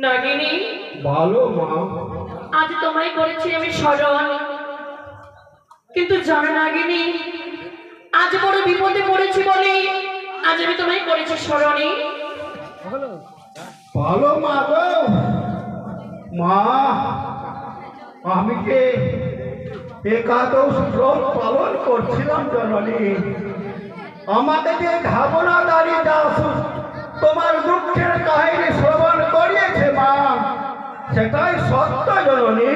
নাগিনী ভালো মা, আজ তোমায় করেছি আমি স্মরণ, কিন্তু জানো নাগিনী আজ বড় বিপদে পড়েছি বলে আজ আমি তোমায় করেছি স্মরণে। ভালো মা গো, মা আমি কে একাদশ ব্রত পালন করছিলাম জননী, আমাকে যে ঘাবনা দাঁড়িয়ে দাস তোমার দুঃখের কাহিনী শ্রবণ করিয়েছে মা, সেটাই সত্য জননী।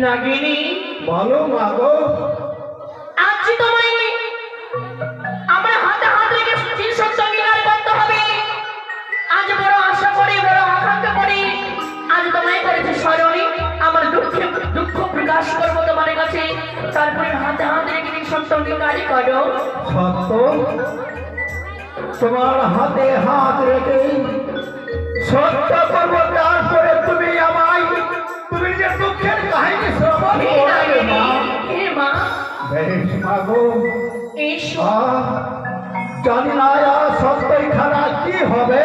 নাগিনী ভালো মা গো, আজ তোমায় আমার হাতে হাত রেখে চির সত্য অঙ্গীকার করতে হবে। আজ বড় আশা করি, বড় আকাঙ্ক্ষা করি আজ তোমায় করেছি স্মরণে, আমার দুঃখ প্রকাশ করবো তোমার কাছে, তারপরে হাতে হাত রেখে সত্য অঙ্গীকার করো। সত্য তোমার হাতে হাত রেখে মাগো এসো জানি না আর সত্যই খানা কি হবে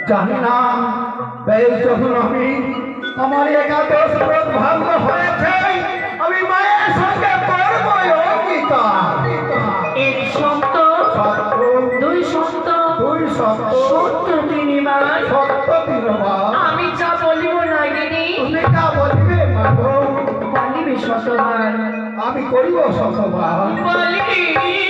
জানি না এই যখন আমি আমার একাদশ ব্রত ভাঙ্গ হয়েছে আমি মায়ের সঙ্গে করবো অঙ্গীকার এক সত্য সত্য দুই সত্য দুই সত্য সত্য তিনিবার সত্য দিনবার আমি যা বলিব না দিদি তুমি তা বলিবে মাগো বলিবে শতবার আমি করিব শতবার বলিবি